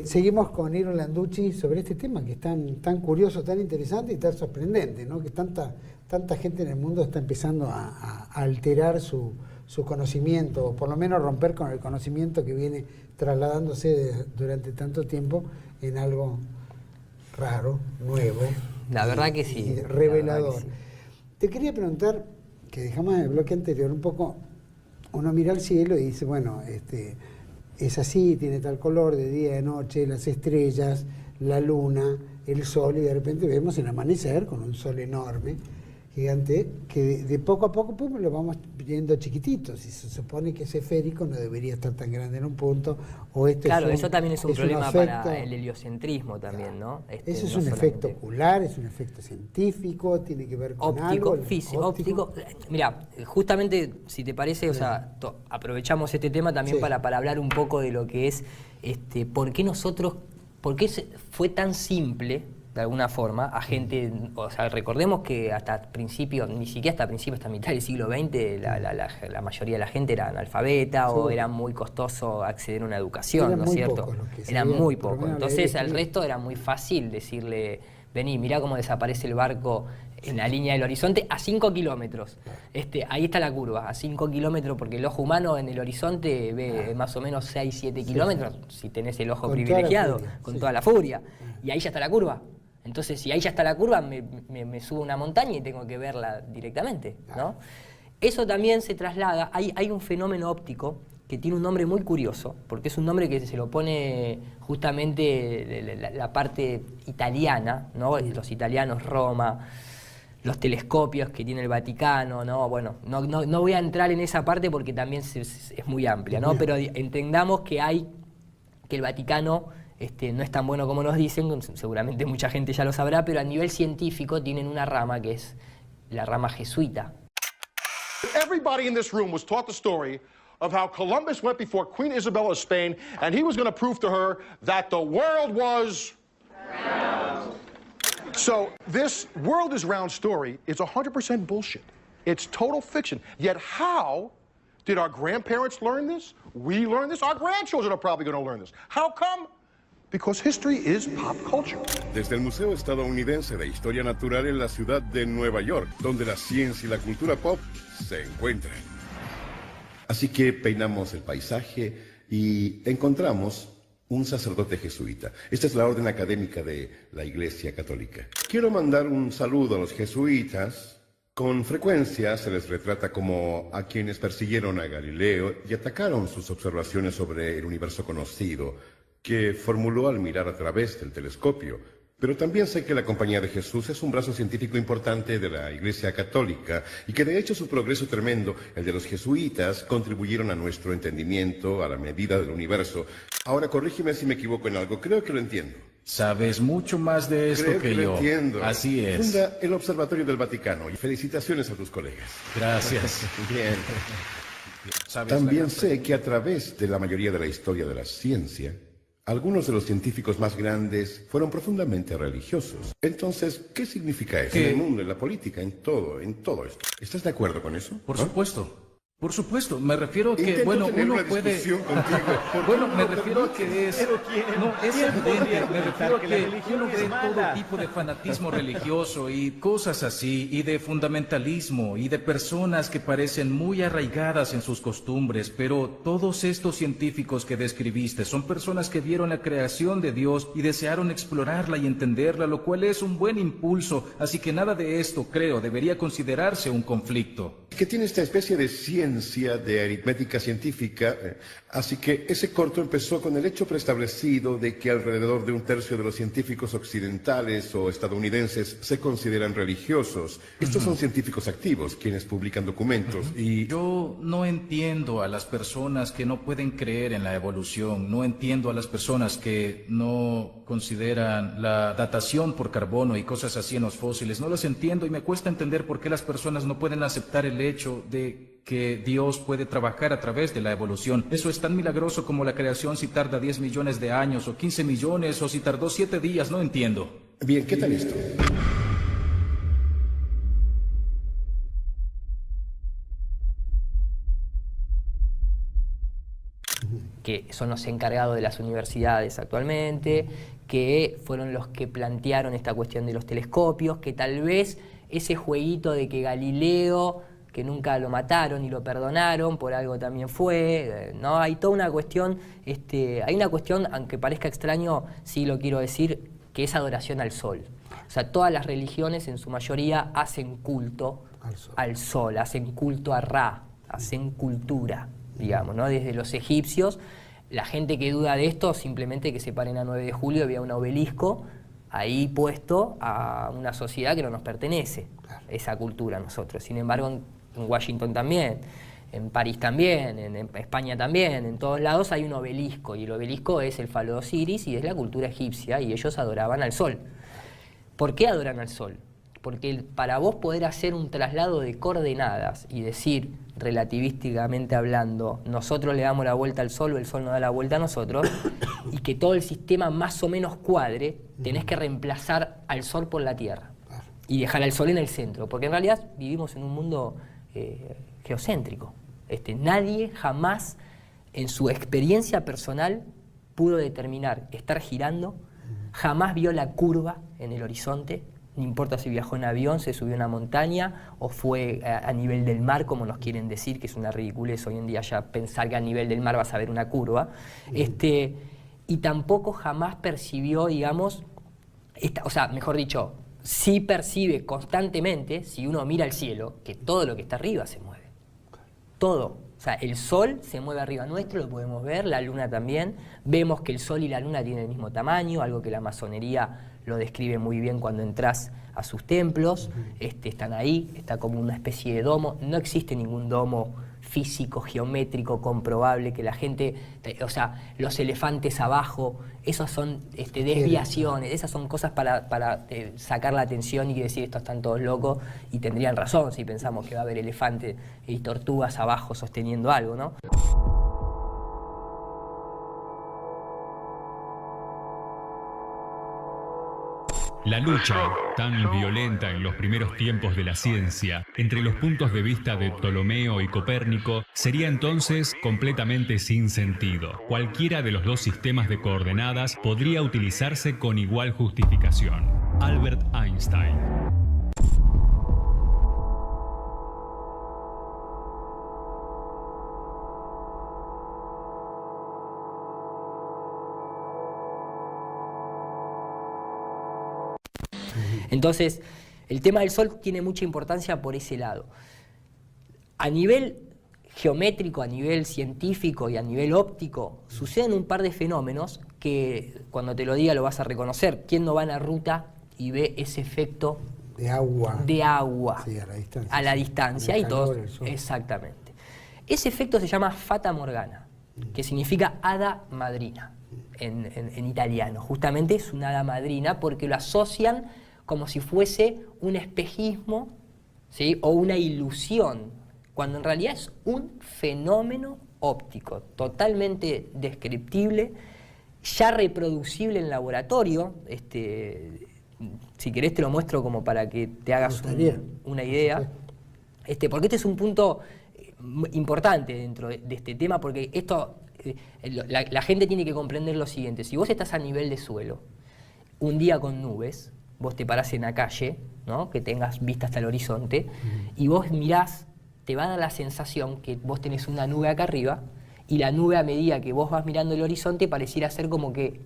Seguimos con Iro Landucci sobre este tema que es tan curioso, tan interesante y tan sorprendente, ¿no? Que tanta gente en el mundo está empezando a alterar su conocimiento, o por lo menos romper con el conocimiento que viene trasladándose durante tanto tiempo en algo raro, nuevo. La verdad que sí. Y revelador. Que sí. Te quería preguntar, que dejamos en el bloque anterior, un poco, uno mira al cielo y dice, bueno, es así, tiene tal color, de día, de noche, las estrellas, la luna, el sol, y de repente vemos el amanecer con un sol enorme, gigante, que de poco a poco pues, lo vamos viendo chiquititos, y se supone que es esférico, no debería estar tan grande en un punto, o claro, eso también es un problema efecto, para el heliocentrismo también, ¿no? Eso es no un solamente efecto ocular, es un efecto científico, tiene que ver con óptico, algo, físico, óptico. Mira, justamente, si te parece, o sea, aprovechamos este tema también para hablar un poco de lo que es, por qué fue tan simple, de alguna forma, a gente, o sea, recordemos que hasta principio, ni siquiera hasta principios, hasta mitad del siglo XX, la mayoría de la gente era analfabeta o era muy costoso acceder a una educación, ¿no es cierto? Eran muy pocos. Entonces, al resto era muy fácil decirle, vení, mirá cómo desaparece el barco en la línea del horizonte a 5 kilómetros. Ahí está la curva, a 5 kilómetros, porque el ojo humano en el horizonte ve más o menos 6, 7 kilómetros, si tenés el ojo privilegiado, con toda la furia. Y ahí ya está la curva. Entonces, si ahí ya está la curva, me subo a una montaña y tengo que verla directamente, ¿no? Eso también se traslada, hay un fenómeno óptico que tiene un nombre muy curioso, porque es un nombre que se lo pone justamente la parte italiana, ¿no? Los italianos, Roma, los telescopios que tiene el Vaticano, ¿no? Bueno, no voy a entrar en esa parte porque también es muy amplia, ¿no? Pero entendamos que el Vaticano no es tan bueno como nos dicen, seguramente mucha gente ya lo sabrá, pero a nivel científico tienen una rama que es la rama jesuita. Everybody in this room was taught the story of how Columbus went before Queen Isabella of Spain and he was going to prove to her that the world was round. So this world is round story is 100% bullshit. It's total fiction. Yet how did our grandparents learn this? We learned this? Our grandchildren are probably going to learn this. How come? Because history is pop culture. Desde el Museo Estadounidense de Historia Natural en la ciudad de Nueva York, donde la ciencia y la cultura pop se encuentran. Así que peinamos el paisaje y encontramos un sacerdote jesuita. Esta es la orden académica de la Iglesia Católica. Quiero mandar un saludo a los jesuitas. Con frecuencia se les retrata como a quienes persiguieron a Galileo y atacaron sus observaciones sobre el universo conocido, que formuló al mirar a través del telescopio. Pero también sé que la Compañía de Jesús es un brazo científico importante de la Iglesia Católica y que de hecho su progreso tremendo, el de los jesuitas, contribuyeron a nuestro entendimiento, a la medida del universo. Ahora corrígeme si me equivoco en algo, creo que lo entiendo. Sabes mucho más de esto Creo que lo yo. Entiendo. Así es. Funda el Observatorio del Vaticano y felicitaciones a tus colegas. Gracias. Bien. También sé que a través de la mayoría de la historia de la ciencia, algunos de los científicos más grandes fueron profundamente religiosos. Entonces, ¿qué significa eso? En el mundo, en la política, en todo esto. ¿Estás de acuerdo con eso? Por supuesto. Por supuesto, me refiero a que, Intento bueno, tener uno una puede... discusión contigo. Bueno, me refiero a que es... No, es evidente, me refiero a que uno ve todo tipo de fanatismo religioso y cosas así, y de fundamentalismo, y de personas que parecen muy arraigadas en sus costumbres, pero todos estos científicos que describiste son personas que vieron la creación de Dios y desearon explorarla y entenderla, lo cual es un buen impulso, así que nada de esto, creo, debería considerarse un conflicto. Que tiene esta especie de ciencia, de aritmética científica, así que ese corto empezó con el hecho preestablecido de que alrededor de un tercio de los científicos occidentales o estadounidenses se consideran religiosos. Estos son científicos activos, quienes publican documentos y... Yo no entiendo a las personas que no pueden creer en la evolución, no entiendo a las personas que no consideran la datación por carbono y cosas así en los fósiles, no las entiendo y me cuesta entender por qué las personas no pueden aceptar el hecho de que Dios puede trabajar a través de la evolución. Eso es tan milagroso como la creación si tarda 10 millones de años o 15 millones o si tardó 7 días, no entiendo. Bien, ¿qué tal esto? que son los encargados de las universidades actualmente, que fueron los que plantearon esta cuestión de los telescopios, que tal vez ese jueguito de que Galileo, que nunca lo mataron y lo perdonaron, por algo también fue, ¿no? Hay toda una cuestión, hay una cuestión, aunque parezca extraño, sí lo quiero decir, que es adoración al sol. O sea, todas las religiones en su mayoría hacen culto al sol, hacen culto a Ra, hacen cultura, digamos, ¿no? Desde los egipcios, la gente que duda de esto, simplemente que se paren a 9 de julio, había un obelisco ahí puesto a una sociedad que no nos pertenece, esa cultura a nosotros. Sin embargo, en Washington también, en París también, en España también, en todos lados hay un obelisco, y el obelisco es el falo de Osiris y es la cultura egipcia, y ellos adoraban al sol. ¿Por qué adoran al sol? Porque para vos poder hacer un traslado de coordenadas y decir, relativísticamente hablando, nosotros le damos la vuelta al sol o el sol nos da la vuelta a nosotros, y que todo el sistema más o menos cuadre, tenés que reemplazar al sol por la Tierra y dejar al sol en el centro, porque en realidad vivimos en un mundo geocéntrico. Nadie jamás en su experiencia personal pudo determinar estar girando, jamás vio la curva en el horizonte, no importa si viajó en avión, se subió a una montaña o fue a nivel del mar, como nos quieren decir, que es una ridiculez hoy en día ya pensar que a nivel del mar vas a ver una curva, y tampoco jamás percibió, digamos, o sea, mejor dicho, sí percibe constantemente, si uno mira al cielo, que todo lo que está arriba se mueve. Todo. O sea, el sol se mueve arriba nuestro, lo podemos ver, la luna también. Vemos que el sol y la luna tienen el mismo tamaño, algo que la masonería lo describe muy bien cuando entras a sus templos. Están ahí, está como una especie de domo. No existe ningún domo físico, geométrico, comprobable, que la gente, o sea, los elefantes abajo, esos son desviaciones, esas son cosas para sacar la atención y decir estos están todos locos, y tendrían razón si pensamos que va a haber elefantes y tortugas abajo sosteniendo algo, ¿no? La lucha, tan violenta en los primeros tiempos de la ciencia, entre los puntos de vista de Ptolomeo y Copérnico, sería entonces completamente sin sentido. Cualquiera de los dos sistemas de coordenadas podría utilizarse con igual justificación. Albert Einstein. Entonces, el tema del sol tiene mucha importancia por ese lado. A nivel geométrico, a nivel científico y a nivel óptico, suceden un par de fenómenos que cuando te lo diga lo vas a reconocer. ¿Quién no va en la ruta y ve ese efecto de agua? De agua. Sí, a la distancia. A la distancia el y todos. sol. Exactamente. Ese efecto se llama Fata Morgana, que significa hada madrina en italiano. Justamente es una hada madrina porque lo asocian como si fuese un espejismo, ¿sí? O una ilusión, cuando en realidad es un fenómeno óptico, totalmente descriptible, ya reproducible en laboratorio. Si querés te lo muestro como para que te hagas una idea, porque este es un punto importante dentro de este tema, porque esto, la gente tiene que comprender lo siguiente: si vos estás a nivel de suelo, un día con nubes, vos te parás en la calle, ¿no? Que tengas vista hasta el horizonte, y vos mirás, te va a dar la sensación que vos tenés una nube acá arriba, y la nube, a medida que vos vas mirando el horizonte, pareciera ser como que,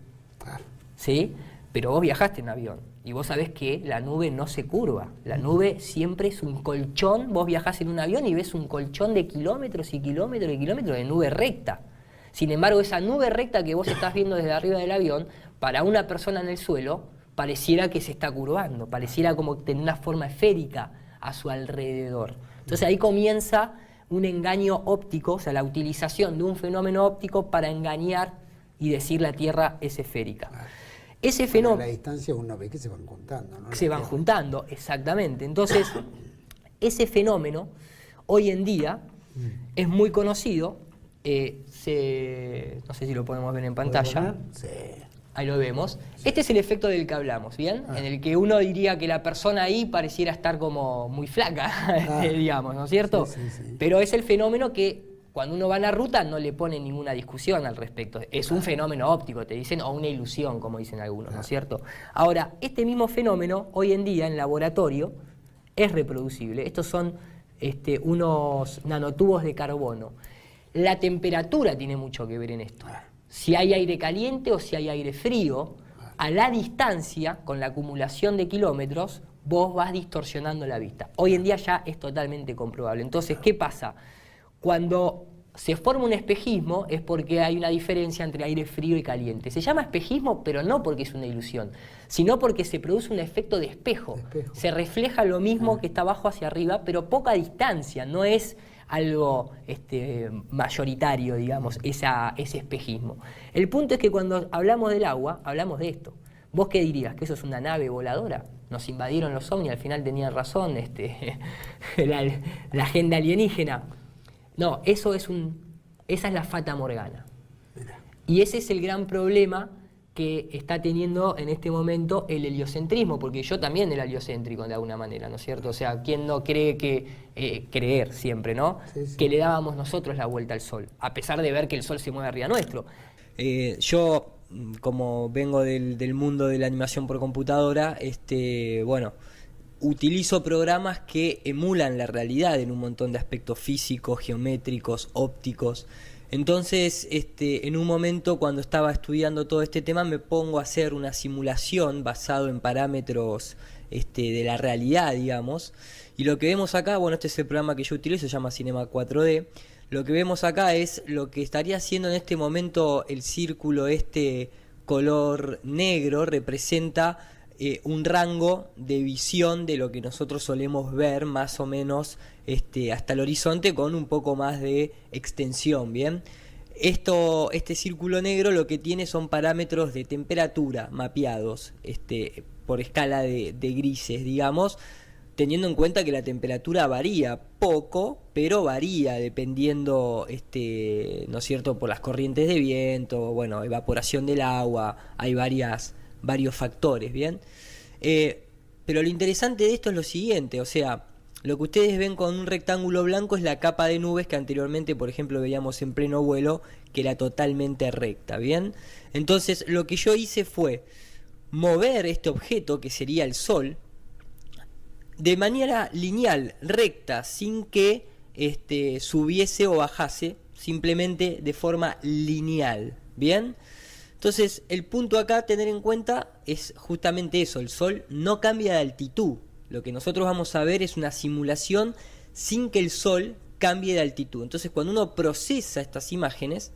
¿sí? Pero vos viajaste en avión, y vos sabés que la nube no se curva, la nube siempre es un colchón. Vos viajás en un avión y ves un colchón de kilómetros y kilómetros y kilómetros de nube recta. Sin embargo, esa nube recta que vos estás viendo desde arriba del avión, para una persona en el suelo, pareciera que se está curvando, pareciera como tener una forma esférica a su alrededor. Entonces ahí comienza un engaño óptico, o sea, la utilización de un fenómeno óptico para engañar y decir la Tierra es esférica. Ese fenómeno... A la distancia uno ve que se van juntando, ¿no? Se van juntando, exactamente. Entonces, ese fenómeno hoy en día es muy conocido. No sé si lo podemos ver en pantalla. Sí. Ahí lo vemos. Este es el efecto del que hablamos, ¿bien? En el que uno diría que la persona ahí pareciera estar como muy flaca, digamos, ¿no es cierto? Sí. Pero es el fenómeno que cuando uno va en la ruta no le pone ninguna discusión al respecto. Es un fenómeno óptico, te dicen, o una ilusión, como dicen algunos, ¿no es cierto? Ahora, este mismo fenómeno, hoy en día, en laboratorio, es reproducible. Estos son unos nanotubos de carbono. La temperatura tiene mucho que ver en esto. Si hay aire caliente o si hay aire frío, a la distancia, con la acumulación de kilómetros, vos vas distorsionando la vista. Hoy en día ya es totalmente comprobable. Entonces, ¿qué pasa? Cuando se forma un espejismo es porque hay una diferencia entre aire frío y caliente. Se llama espejismo, pero no porque es una ilusión, sino porque se produce un efecto de espejo. Se refleja lo mismo que está abajo hacia arriba, pero poca distancia, no es algo mayoritario, digamos, ese espejismo. El punto es que cuando hablamos del agua, hablamos de esto. ¿Vos qué dirías? ¿Que eso es una nave voladora? Nos invadieron los ovnis, al final tenían razón la agenda alienígena. No, esa es la Fata Morgana. Y ese es el gran problema que está teniendo en este momento el heliocentrismo, porque yo también era heliocéntrico de alguna manera, ¿no es cierto? O sea, ¿quién no cree creer siempre, ¿no? Sí. Que le dábamos nosotros la vuelta al sol, a pesar de ver que el sol se mueve arriba nuestro. Yo, como vengo del mundo de la animación por computadora, utilizo programas que emulan la realidad en un montón de aspectos físicos, geométricos, ópticos. Entonces, en un momento cuando estaba estudiando todo este tema, me pongo a hacer una simulación basado en parámetros de la realidad, digamos. Y lo que vemos acá, bueno, este es el programa que yo utilizo, se llama Cinema 4D. Lo que vemos acá es lo que estaría haciendo en este momento el círculo color negro, representa un rango de visión de lo que nosotros solemos ver más o menos hasta el horizonte con un poco más de extensión, ¿bien? Este círculo negro lo que tiene son parámetros de temperatura mapeados por escala de grises, digamos, teniendo en cuenta que la temperatura varía poco, pero varía dependiendo, ¿no es cierto?, por las corrientes de viento, bueno, evaporación del agua, hay varios factores, ¿bien? Pero lo interesante de esto es lo siguiente, o sea, lo que ustedes ven con un rectángulo blanco es la capa de nubes que anteriormente, por ejemplo, veíamos en pleno vuelo, que era totalmente recta, ¿bien? Entonces, lo que yo hice fue mover este objeto, que sería el Sol, de manera lineal, recta, sin que subiese o bajase, simplemente de forma lineal, ¿bien? Entonces, el punto acá a tener en cuenta es justamente eso, el Sol no cambia de altitud. Lo que nosotros vamos a ver es una simulación sin que el Sol cambie de altitud. Entonces, cuando uno procesa estas imágenes,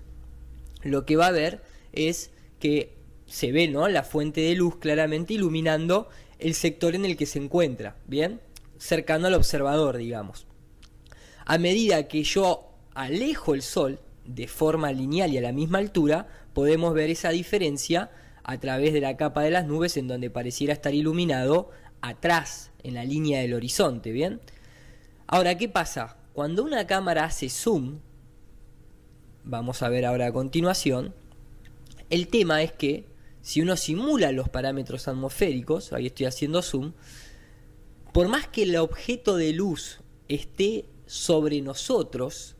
lo que va a ver es que se ve, ¿no?, la fuente de luz claramente iluminando el sector en el que se encuentra, ¿bien? Cercano al observador, digamos. A medida que yo alejo el Sol de forma lineal y a la misma altura, podemos ver esa diferencia a través de la capa de las nubes, en donde pareciera estar iluminado atrás, en la línea del horizonte, ¿bien? Ahora, ¿qué pasa? Cuando una cámara hace zoom, vamos a ver ahora a continuación, el tema es que si uno simula los parámetros atmosféricos, ahí estoy haciendo zoom, por más que el objeto de luz esté sobre nosotros,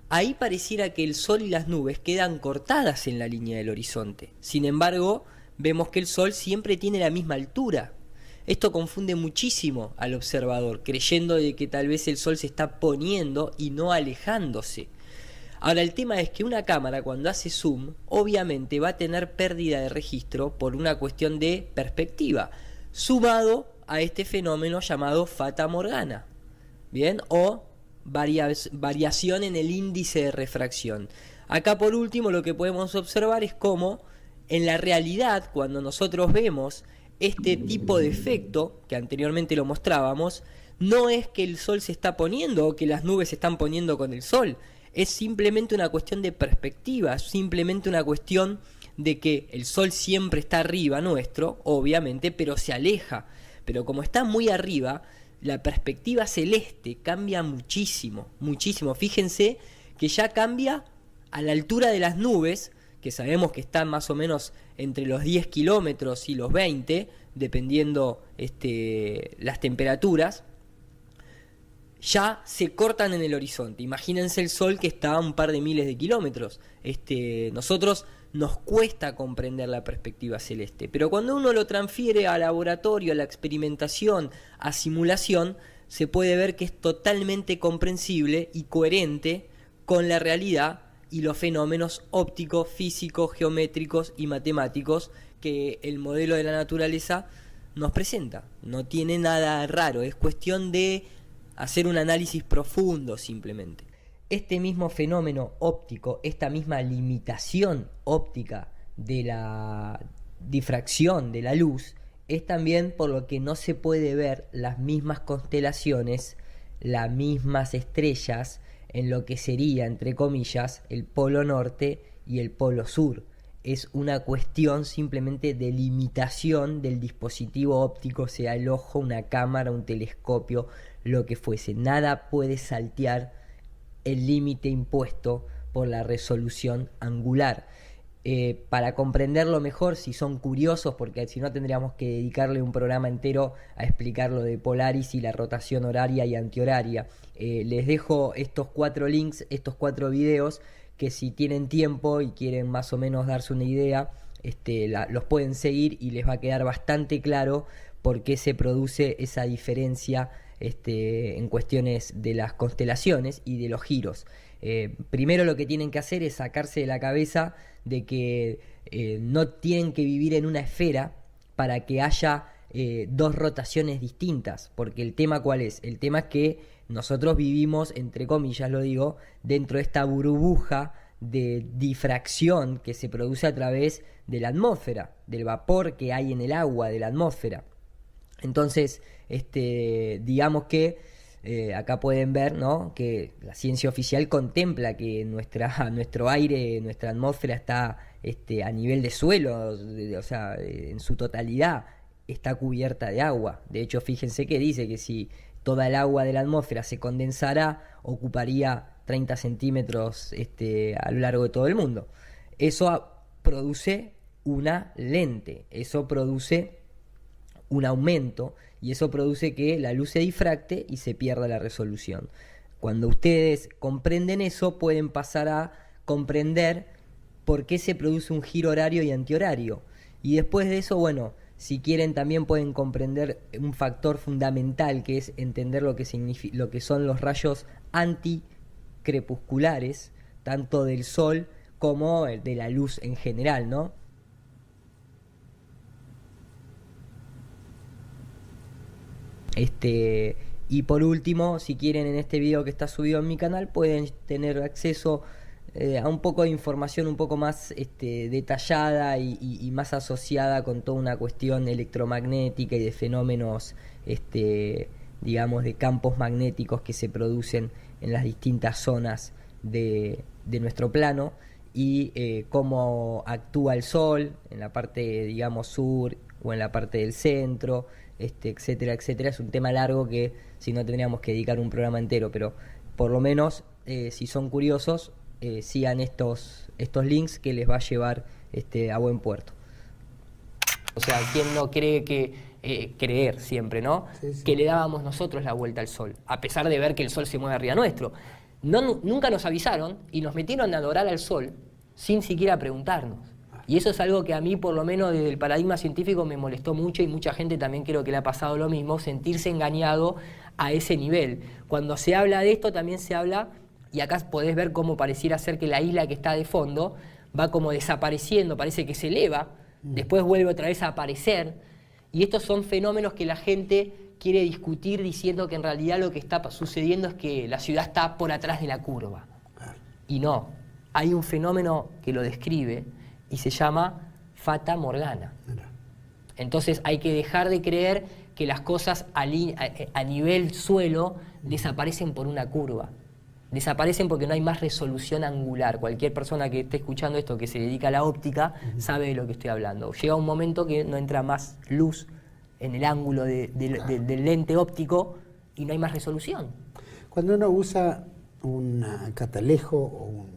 ahí pareciera que el Sol y las nubes quedan cortadas en la línea del horizonte. Sin embargo, vemos que el Sol siempre tiene la misma altura. Esto confunde muchísimo al observador, creyendo de que tal vez el Sol se está poniendo y no alejándose. Ahora, el tema es que una cámara, cuando hace zoom, obviamente va a tener pérdida de registro por una cuestión de perspectiva, sumado a este fenómeno llamado Fata Morgana, ¿bien? O variación en el índice de refracción. Acá, por último, lo que podemos observar es cómo en la realidad, cuando nosotros vemos este tipo de efecto, que anteriormente lo mostrábamos, no es que el Sol se está poniendo o que las nubes se están poniendo con el Sol, es simplemente una cuestión de perspectiva, simplemente una cuestión de que el Sol siempre está arriba nuestro, obviamente, pero se aleja. Pero como está muy arriba, la perspectiva celeste cambia muchísimo, muchísimo. Fíjense que ya cambia a la altura de las nubes, que sabemos que están más o menos entre los 10 kilómetros y los 20, dependiendo las temperaturas. ya se cortan en el horizonte. Imagínense el Sol que está a un par de miles de kilómetros. Nosotros nos cuesta comprender la perspectiva celeste, pero cuando uno lo transfiere al laboratorio, a la experimentación, a simulación, se puede ver que es totalmente comprensible y coherente con la realidad y los fenómenos ópticos, físicos, geométricos y matemáticos que el modelo de la naturaleza nos presenta. No tiene nada raro, es cuestión de hacer un análisis profundo simplemente. Este mismo fenómeno óptico, esta misma limitación óptica de la difracción de la luz, es también por lo que no se puede ver las mismas constelaciones, las mismas estrellas en lo que sería, entre comillas, el polo norte y el polo sur. Es una cuestión simplemente de limitación del dispositivo óptico, sea el ojo, una cámara, un telescopio, lo que fuese. Nada puede saltear el límite impuesto por la resolución angular. Para comprenderlo mejor, si son curiosos, porque si no tendríamos que dedicarle un programa entero a explicar lo de Polaris y la rotación horaria y antihoraria, les dejo estos 4 links, estos 4 videos, que si tienen tiempo y quieren más o menos darse una idea, los pueden seguir y les va a quedar bastante claro por qué se produce esa diferencia en cuestiones de las constelaciones y de los giros. Primero lo que tienen que hacer es sacarse de la cabeza de que no tienen que vivir en una esfera para que haya 2 rotaciones distintas, porque el tema ¿cuál es? El tema es que nosotros vivimos, entre comillas lo digo, dentro de esta burbuja de difracción que se produce a través de la atmósfera, del vapor que hay en el agua de la atmósfera. Entonces, digamos que acá pueden ver, ¿no?, que la ciencia oficial contempla que nuestro aire, nuestra atmósfera está a nivel de suelo, o sea, en su totalidad está cubierta de agua. De hecho, fíjense que dice que si toda el agua de la atmósfera se condensara, ocuparía 30 centímetros a lo largo de todo el mundo. Eso produce una lente, eso produce un aumento, y eso produce que la luz se difracte y se pierda la resolución. Cuando ustedes comprenden eso, pueden pasar a comprender por qué se produce un giro horario y antihorario. Y después de eso, bueno, si quieren también pueden comprender un factor fundamental, que es entender lo que son los rayos anticrepusculares, tanto del sol como de la luz en general, ¿no? Y por último, si quieren, en este video que está subido en mi canal pueden tener acceso a un poco de información un poco más detallada y más asociada con toda una cuestión electromagnética y de fenómenos, digamos, de campos magnéticos que se producen en las distintas zonas de nuestro plano, y cómo actúa el Sol en la parte, digamos, sur o en la parte del centro, etcétera, etcétera. Es un tema largo que si no tendríamos que dedicar un programa entero, pero por lo menos si son curiosos, sigan estos links que les va a llevar a buen puerto. O sea, ¿quién no cree que creer siempre, ¿no? Sí, sí. Que le dábamos nosotros la vuelta al Sol, a pesar de ver que el Sol se mueve arriba nuestro. Nunca nos avisaron y nos metieron a adorar al Sol sin siquiera preguntarnos. Y eso es algo que a mí, por lo menos desde el paradigma científico, me molestó mucho, y mucha gente también creo que le ha pasado lo mismo, sentirse engañado a ese nivel. Cuando se habla de esto también se habla, y acá podés ver cómo pareciera ser que la isla que está de fondo va como desapareciendo, parece que se eleva, después vuelve otra vez a aparecer, y estos son fenómenos que la gente quiere discutir diciendo que en realidad lo que está sucediendo es que la ciudad está por atrás de la curva. Y no, hay un fenómeno que lo describe y se llama Fata Morgana. Entonces hay que dejar de creer que las cosas a nivel suelo desaparecen por una curva. Desaparecen porque no hay más resolución angular. Cualquier persona que esté escuchando esto, que se dedica a la óptica, sabe de lo que estoy hablando. Llega un momento que no entra más luz en el ángulo del lente óptico y no hay más resolución. Cuando uno usa un catalejo o un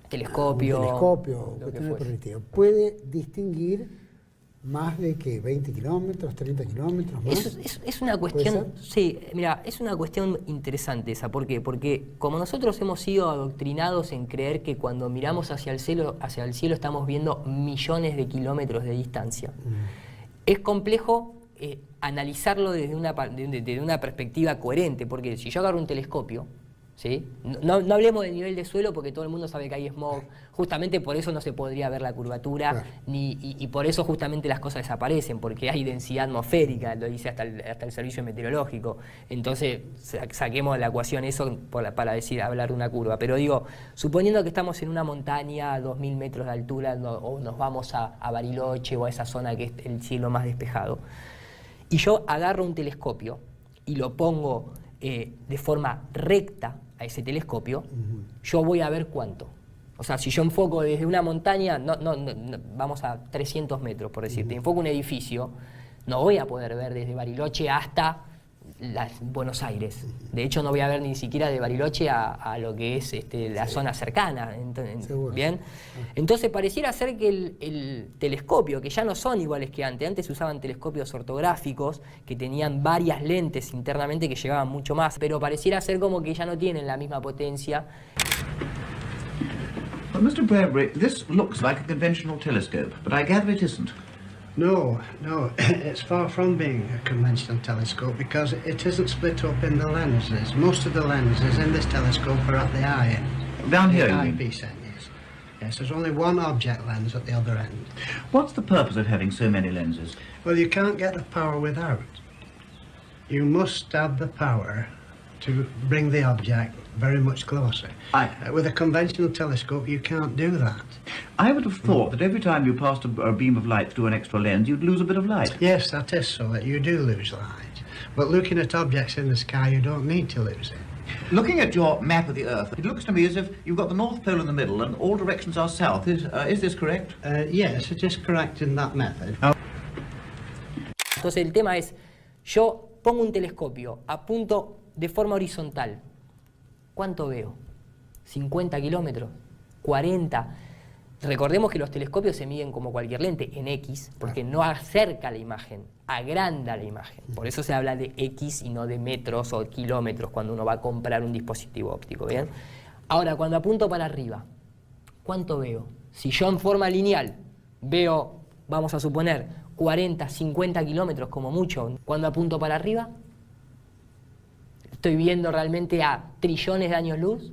telescopio, cuestiones por el estilo, puede distinguir más de que 20 kilómetros, 30 kilómetros más. Es una cuestión, sí, mira, es una cuestión interesante esa. ¿Por qué? Porque como nosotros hemos sido adoctrinados en creer que cuando miramos hacia el cielo estamos viendo millones de kilómetros de distancia, es complejo analizarlo desde una perspectiva coherente, porque si yo agarro un telescopio, ¿sí? No hablemos del nivel de suelo porque todo el mundo sabe que hay smog, justamente por eso no se podría ver la curvatura, claro. y por eso justamente las cosas desaparecen, porque hay densidad atmosférica, lo dice hasta el servicio meteorológico. Entonces saquemos de la ecuación eso para hablar de una curva. Pero digo, suponiendo que estamos en una montaña a 2000 metros de altura, o nos vamos a Bariloche o a esa zona que es el cielo más despejado, y yo agarro un telescopio y lo pongo de forma recta a ese telescopio, yo voy a ver cuánto. O sea, si yo enfoco desde una montaña, vamos a 300 metros, por decirte, enfoco un edificio, no voy a poder ver desde Bariloche hasta Buenos Aires. De hecho, no voy a ver ni siquiera de Bariloche a lo que es la zona cercana. ¿Bien? Entonces, pareciera ser que el telescopio, que ya no son iguales que antes se usaban telescopios ortográficos que tenían varias lentes internamente que llegaban mucho más, pero pareciera ser como que ya no tienen la misma potencia. Well, Mr. Bradbury, this looks like a conventional telescope, but I gather it isn't. No, it's far from being a conventional telescope because it isn't split up in the lenses. Most of the lenses in this telescope are at the eye end. Down here, the you mean? eyepiece end, yes. Yes, there's only one object lens at the other end. What's the purpose of having so many lenses? Well, you can't get the power without. You must have the power to bring the object very much closer. With a conventional telescope, you can't do that. I would have thought that every time you passed a beam of light through an extra lens, you'd lose a bit of light. Yes, that is so, that you do lose light. But looking at objects in the sky, you don't need to lose it. Looking at your map of the Earth, it looks to me as if you've got the North Pole in the middle and all directions are south. Is this correct? Yes, it is correct in that method. Entonces el tema es, yo pongo un telescopio, apunto de forma horizontal. ¿Cuánto veo? ¿50 kilómetros? ¿40? Recordemos que los telescopios se miden como cualquier lente, en X, porque no acerca la imagen, agranda la imagen. Por eso se habla de X y no de metros o kilómetros cuando uno va a comprar un dispositivo óptico, ¿bien? Ahora, cuando apunto para arriba, ¿cuánto veo? Si yo en forma lineal veo, vamos a suponer, 40, 50 kilómetros como mucho, cuando apunto para arriba, ¿estoy viendo realmente a trillones de años luz?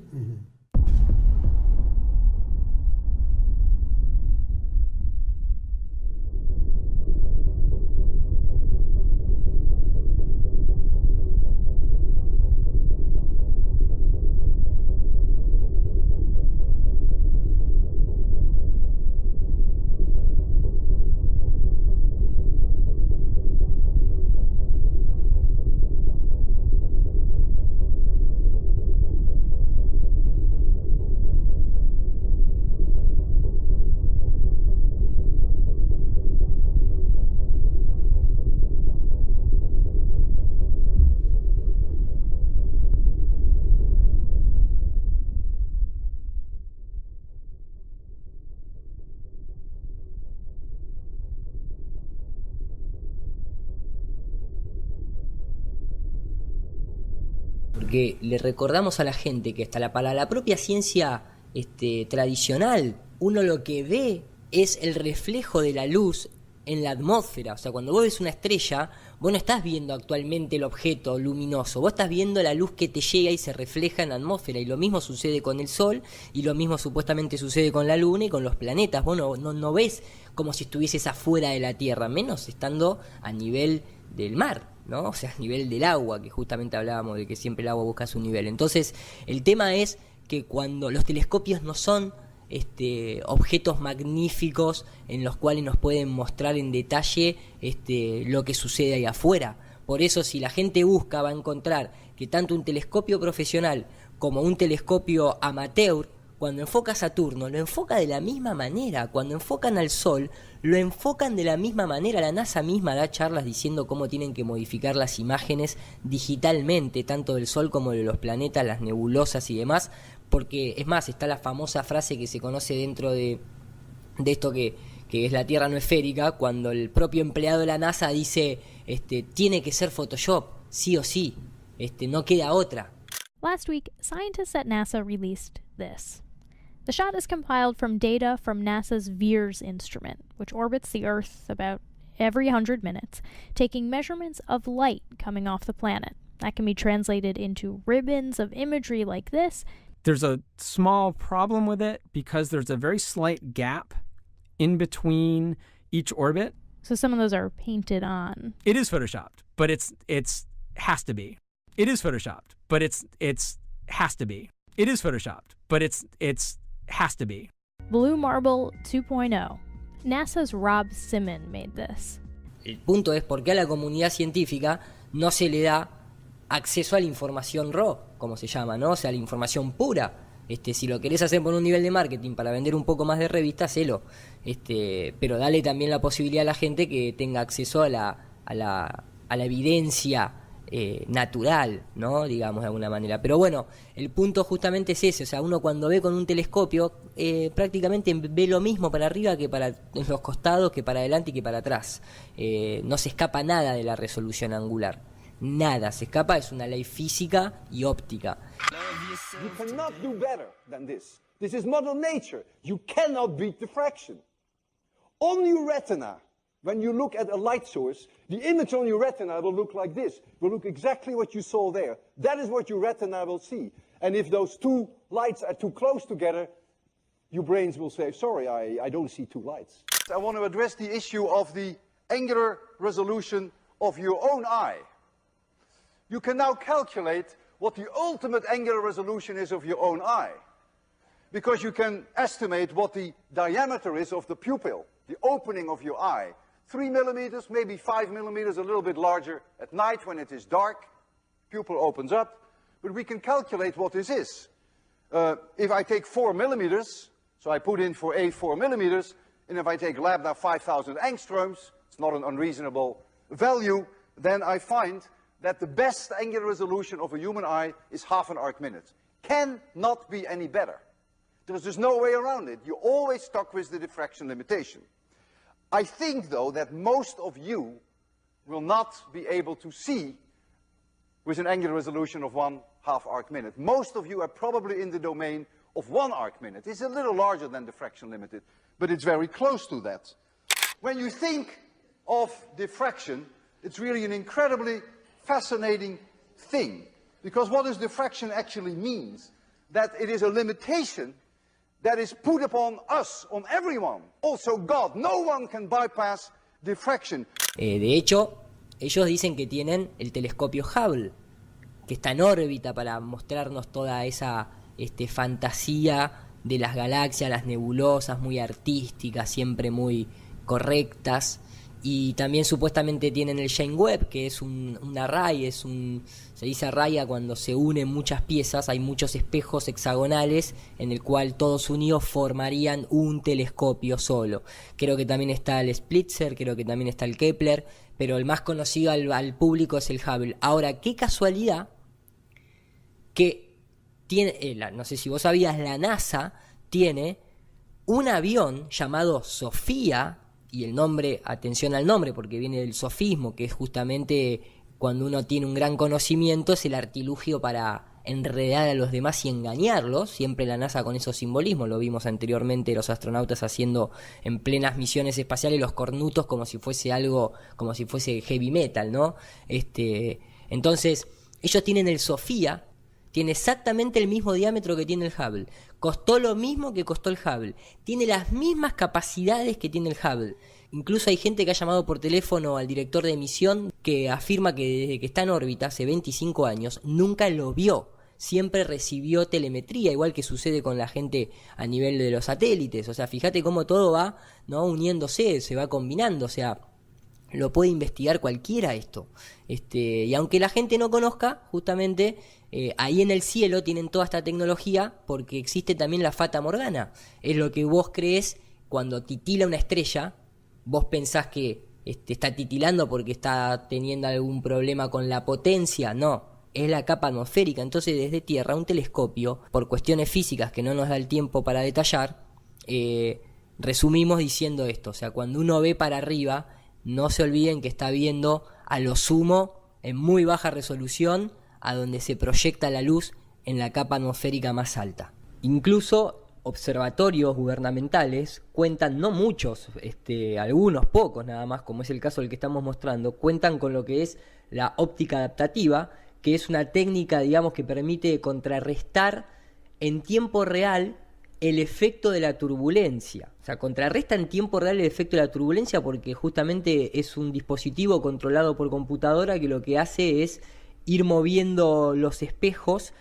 Porque le recordamos a la gente que hasta para la propia ciencia tradicional, uno lo que ve es el reflejo de la luz en la atmósfera. O sea, cuando vos ves una estrella, vos no estás viendo actualmente el objeto luminoso, vos estás viendo la luz que te llega y se refleja en la atmósfera. Y lo mismo sucede con el Sol, y lo mismo supuestamente sucede con la Luna y con los planetas. Vos no ves como si estuvieses afuera de la Tierra, menos estando a nivel del mar, ¿no? O sea, a nivel del agua, que justamente hablábamos de que siempre el agua busca su nivel. Entonces, el tema es que cuando los telescopios no son objetos magníficos en los cuales nos pueden mostrar en detalle lo que sucede ahí afuera. Por eso, si la gente busca, va a encontrar que tanto un telescopio profesional como un telescopio amateur, cuando enfoca a Saturno, lo enfoca de la misma manera. Cuando enfocan al Sol, lo enfocan de la misma manera. La NASA misma da charlas diciendo cómo tienen que modificar las imágenes digitalmente, tanto del Sol como de los planetas, las nebulosas y demás, porque, es más, está la famosa frase que se conoce dentro de esto que que es la Tierra no esférica, cuando el propio empleado de la NASA dice, tiene que ser Photoshop, sí o sí, no queda otra. Last week, scientists at NASA released this. The shot is compiled from data from NASA's VEERS instrument, which orbits the Earth about every 100 minutes, taking measurements of light coming off the planet. That can be translated into ribbons of imagery like this. There's a small problem with it because there's a very slight gap in between each orbit. So some of those are painted on. It is photoshopped, but it's has to be. It is photoshopped, but it's has to be. It is photoshopped, but it's has to be. Blue Marble 2.0. NASA's Rob Simon made this. El punto es por qué a la comunidad científica no se le da acceso a la información raw, como se llama, ¿no? O sea, la información pura. Si lo querés hacer por un nivel de marketing para vender un poco más de revista, hacelo. Pero dale también la posibilidad a la gente que tenga acceso a la evidencia natural, ¿no? Digamos de alguna manera. Pero bueno, el punto justamente es ese. O sea, uno cuando ve con un telescopio, prácticamente ve lo mismo para arriba que para los costados, que para adelante y que para atrás. No se escapa nada de la resolución angular. Nada se escapa, es una ley física y óptica. You cannot do better than this. This is Mother Nature. You cannot beat diffraction. On your retina, when you look at a light source, the image on your retina will look like this. It will look exactly what you saw there. That is what your retina will see. And if those two lights are too close together, your brains will say, sorry, I don't see two lights. I want to address the issue of the angular resolution of your own eye. You can now calculate what the ultimate angular resolution is of your own eye, because you can estimate what the diameter is of the pupil, the opening of your eye. 3 millimeters, maybe 5 millimeters, a little bit larger at night when it is dark, pupil opens up, but we can calculate what this is. If I take 4 millimeters, so I put in for A 4 millimeters, and if I take lambda 5,000 angstroms, it's not an unreasonable value, then I find that the best angular resolution of a human eye is half an arc minute. Cannot be any better. There's just no way around it. You're always stuck with the diffraction limitation. I think, though, that most of you will not be able to see with an angular resolution of 1/2 arc minute. Most of you are probably in the domain of 1 arc minute. It's a little larger than diffraction limited, but it's very close to that. When you think of diffraction, it's really an incredibly fascinating thing, because what does diffraction actually means? That it is a limitation that is put upon us, on everyone, also God. No one can bypass diffraction. De hecho, ellos dicen que tienen el telescopio Hubble, que está en órbita para mostrarnos toda esa fantasía de las galaxias, las nebulosas, muy artísticas, siempre muy correctas. Y también supuestamente tienen el James Webb, que es un array, se dice array a cuando se unen muchas piezas, hay muchos espejos hexagonales en el cual todos unidos formarían un telescopio solo. Creo que también está el Spitzer, creo que también está el Kepler, pero el más conocido al público es el Hubble. Ahora, qué casualidad que tiene, no sé si vos sabías, la NASA tiene un avión llamado Sofía. Y el nombre, atención al nombre, porque viene del sofismo, que es justamente cuando uno tiene un gran conocimiento, es el artilugio para enredar a los demás y engañarlos. Siempre la NASA con esos simbolismos, lo vimos anteriormente los astronautas haciendo en plenas misiones espaciales los cornutos como si fuese algo, como si fuese heavy metal, ¿no? Entonces, ellos tienen el Sofía, tiene exactamente el mismo diámetro que tiene el Hubble. Costó lo mismo que costó el Hubble. Tiene las mismas capacidades que tiene el Hubble. Incluso hay gente que ha llamado por teléfono al director de misión que afirma que desde que está en órbita, hace 25 años, nunca lo vio. Siempre recibió telemetría, igual que sucede con la gente a nivel de los satélites. O sea, fíjate cómo todo va, ¿no?, uniéndose, se va combinando. O sea, lo puede investigar cualquiera esto. Y aunque la gente no conozca, justamente ahí en el cielo tienen toda esta tecnología porque existe también la Fata Morgana. Es lo que vos crees cuando titila una estrella. Vos pensás que está titilando porque está teniendo algún problema con la potencia. No, es la capa atmosférica. Entonces desde Tierra un telescopio, por cuestiones físicas que no nos da el tiempo para detallar, resumimos diciendo esto, o sea, cuando uno ve para arriba, no se olviden que está viendo a lo sumo en muy baja resolución a donde se proyecta la luz en la capa atmosférica más alta. Incluso observatorios gubernamentales cuentan, no muchos, algunos pocos nada más, como es el caso del que estamos mostrando, cuentan con lo que es la óptica adaptativa, que es una técnica, digamos, que permite contrarrestar en tiempo real el efecto de la turbulencia. O sea, contrarresta en tiempo real el efecto de la turbulencia porque justamente es un dispositivo controlado por computadora que lo que hace es ir moviendo los espejos,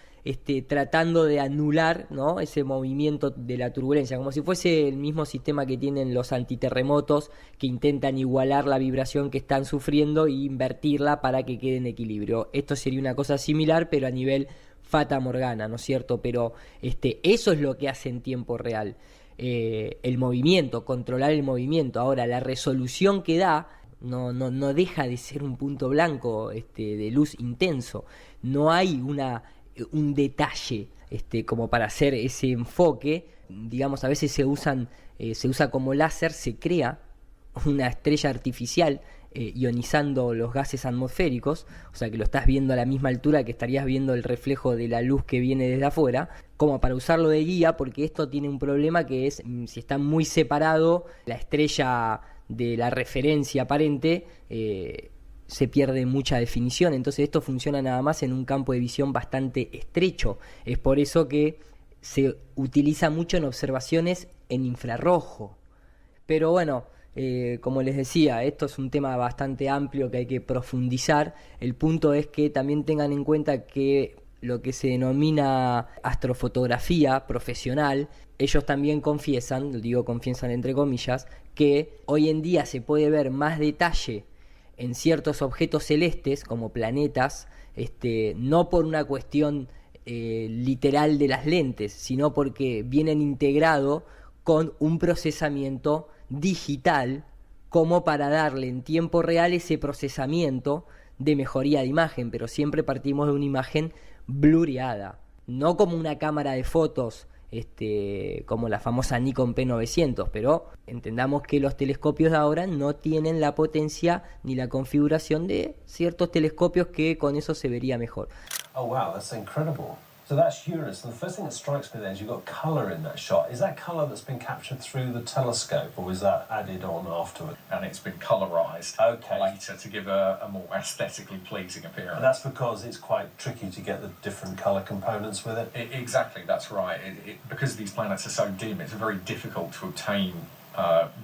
tratando de anular, ¿no?, ese movimiento de la turbulencia, como si fuese el mismo sistema que tienen los antiterremotos, que intentan igualar la vibración que están sufriendo e invertirla para que quede en equilibrio. Esto sería una cosa similar, pero a nivel Fata Morgana, ¿no es cierto? Pero eso es lo que hace en tiempo real, el movimiento, controlar el movimiento. Ahora, la resolución que da no deja de ser un punto blanco de luz intenso. No hay un detalle como para hacer ese enfoque. Digamos, a veces se usa como láser, se crea una estrella artificial ionizando los gases atmosféricos, o sea que lo estás viendo a la misma altura que estarías viendo el reflejo de la luz que viene desde afuera, como para usarlo de guía, porque esto tiene un problema que es, si está muy separado la estrella de la referencia aparente, se pierde mucha definición. Entonces esto funciona nada más en un campo de visión bastante estrecho. Es por eso que se utiliza mucho en observaciones en infrarrojo. Pero bueno, como les decía, esto es un tema bastante amplio que hay que profundizar. El punto es que también tengan en cuenta que lo que se denomina astrofotografía profesional, ellos también confiesan, digo confiesan entre comillas, que hoy en día se puede ver más detalle en ciertos objetos celestes como planetas, no por una cuestión literal de las lentes, sino porque vienen integrados con un procesamiento digital como para darle en tiempo real ese procesamiento de mejoría de imagen, pero siempre partimos de una imagen blureada, no como una cámara de fotos como la famosa Nikon P900, pero entendamos que los telescopios de ahora no tienen la potencia ni la configuración de ciertos telescopios que con eso se vería mejor. Oh wow, that's incredible. So that's Uranus, and the first thing that strikes me there is you've got colour in that shot. Is that colour that's been captured through the telescope, or is that added on afterward? And it's been colorised later to give a more aesthetically pleasing appearance. And that's because it's quite tricky to get the different colour components with it? Exactly, that's right. Because these planets are so dim, it's very difficult to obtain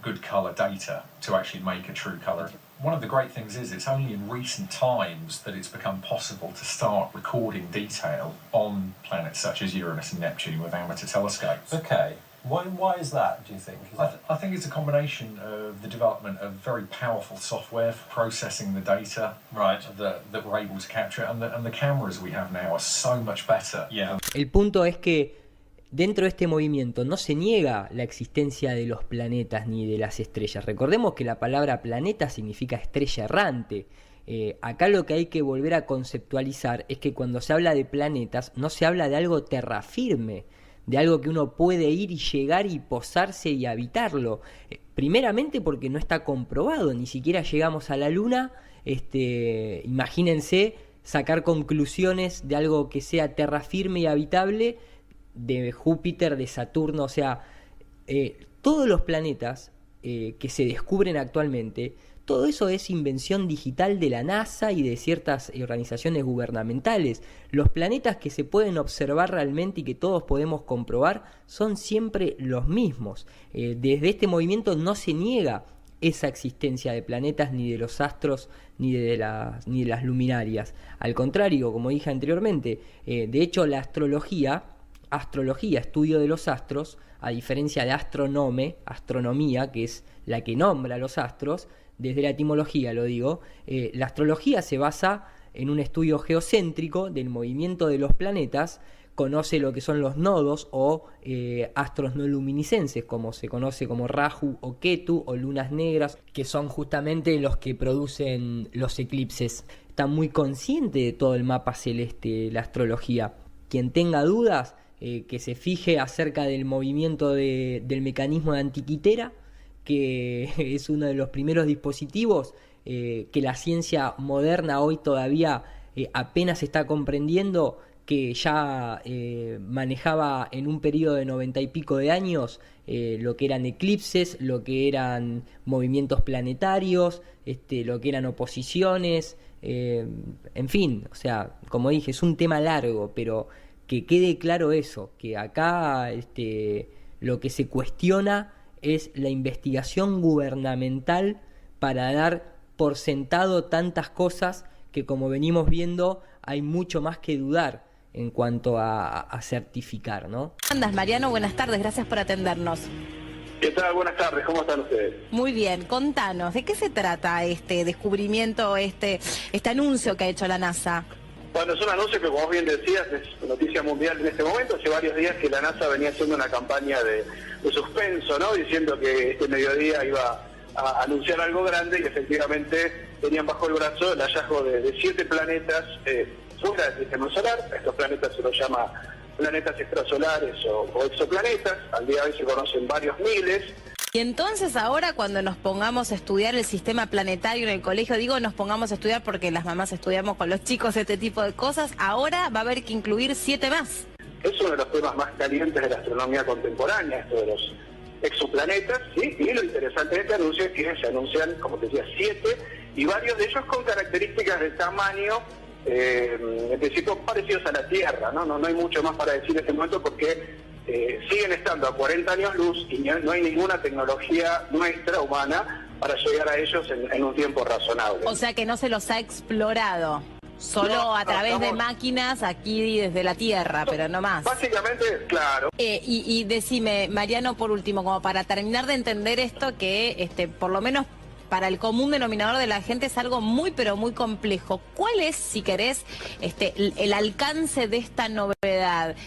good colour data to actually make a true colour. One of the great things is it's only in recent times that it's become possible to start recording detail on planets such as Uranus and Neptune with amateur telescopes. Okay. Why is that, do you think? I think it's a combination of the development of very powerful software for processing the data that we're able to capture, and the cameras we have now are so much better. Yeah. El punto es que dentro de este movimiento no se niega la existencia de los planetas ni de las estrellas. Recordemos que la palabra planeta significa estrella errante. Acá lo que hay que volver a conceptualizar es que cuando se habla de planetas no se habla de algo terrafirme, de algo que uno puede ir y llegar y posarse y habitarlo. Primeramente porque no está comprobado, ni siquiera llegamos a la Luna. Imagínense sacar conclusiones de algo que sea terrafirme y habitable de Júpiter, de Saturno. O sea, todos los planetas que se descubren actualmente, todo eso es invención digital de la NASA y de ciertas organizaciones gubernamentales. Los planetas que se pueden observar realmente y que todos podemos comprobar son siempre los mismos. Desde este movimiento no se niega esa existencia de planetas, ni de los astros, ni de las luminarias. Al contrario, como dije anteriormente, de hecho la astrología, estudio de los astros, a diferencia de astronomía, que es la que nombra los astros, desde la etimología lo digo, la astrología se basa en un estudio geocéntrico del movimiento de los planetas, conoce lo que son los nodos o astros no luminiscenses, como se conoce como Rahu o Ketu o lunas negras, que son justamente los que producen los eclipses. Está muy consciente de todo el mapa celeste la astrología. Quien tenga dudas, que se fije acerca del movimiento del mecanismo de antiquitera, que es uno de los primeros dispositivos que la ciencia moderna hoy todavía apenas está comprendiendo, que ya manejaba en un periodo de 90 y pico de años lo que eran eclipses, lo que eran movimientos planetarios, lo que eran oposiciones, en fin, o sea, como dije, es un tema largo, pero que quede claro eso, que acá lo que se cuestiona es la investigación gubernamental para dar por sentado tantas cosas que, como venimos viendo, hay mucho más que dudar en cuanto a certificar, ¿no? Andas, Mariano, buenas tardes, gracias por atendernos. ¿Qué tal? Buenas tardes, ¿cómo están ustedes? Muy bien, contanos, ¿de qué se trata este descubrimiento, este anuncio que ha hecho la NASA? Bueno, es un anuncio que, como bien decías, es noticia mundial en este momento. Hace varios días que la NASA venía haciendo una campaña de suspenso, ¿no? Diciendo que este mediodía iba a anunciar algo grande, y efectivamente tenían bajo el brazo el hallazgo de 7 planetas fuera del sistema solar. Estos planetas se los llama planetas extrasolares o exoplanetas. Al día de hoy se conocen varios miles. Y entonces ahora, cuando nos pongamos a estudiar el sistema planetario en el colegio, digo nos pongamos a estudiar porque las mamás estudiamos con los chicos este tipo de cosas, ahora va a haber que incluir 7 más. Es uno de los temas más calientes de la astronomía contemporánea, esto de los exoplanetas, ¿sí? Y lo interesante de este anuncio es que se anuncian, como te decía, 7, y varios de ellos con características de tamaño, en principio parecidos a la Tierra, ¿no? No hay mucho más para decir en este momento, porque siguen estando a 40 años luz y no hay ninguna tecnología nuestra, humana, para llegar a ellos en un tiempo razonable. O sea que no se los ha explorado, solo a través de máquinas aquí desde la Tierra, pero no más. Básicamente, claro. Y decime, Mariano, por último, como para terminar de entender esto, que por lo menos para el común denominador de la gente es algo muy, pero muy complejo. ¿Cuál es, si querés, el alcance de esta novedad?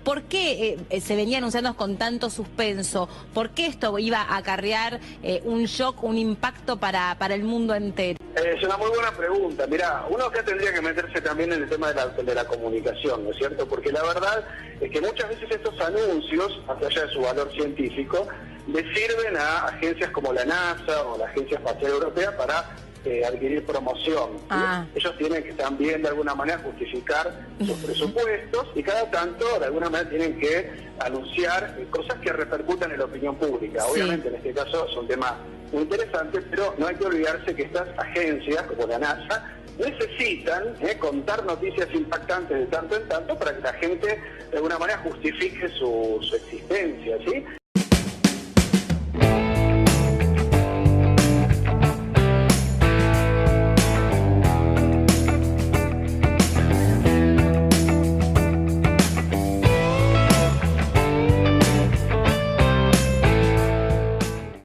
¿Por qué se venía anunciando con tanto suspenso? ¿Por qué esto iba a acarrear un shock, un impacto para el mundo entero? Es una muy buena pregunta. Mirá, uno acá tendría que meterse también en el tema de la comunicación, ¿no es cierto? Porque la verdad es que muchas veces estos anuncios, más allá de su valor científico, le sirven a agencias como la NASA o la Agencia Espacial Europea para adquirir promoción. Ellos tienen que también de alguna manera justificar sus presupuestos, y cada tanto de alguna manera tienen que anunciar cosas que repercutan en la opinión pública. Obviamente en este caso es un tema muy interesante, pero no hay que olvidarse que estas agencias como la NASA necesitan contar noticias impactantes de tanto en tanto para que la gente de alguna manera justifique su existencia, ¿sí?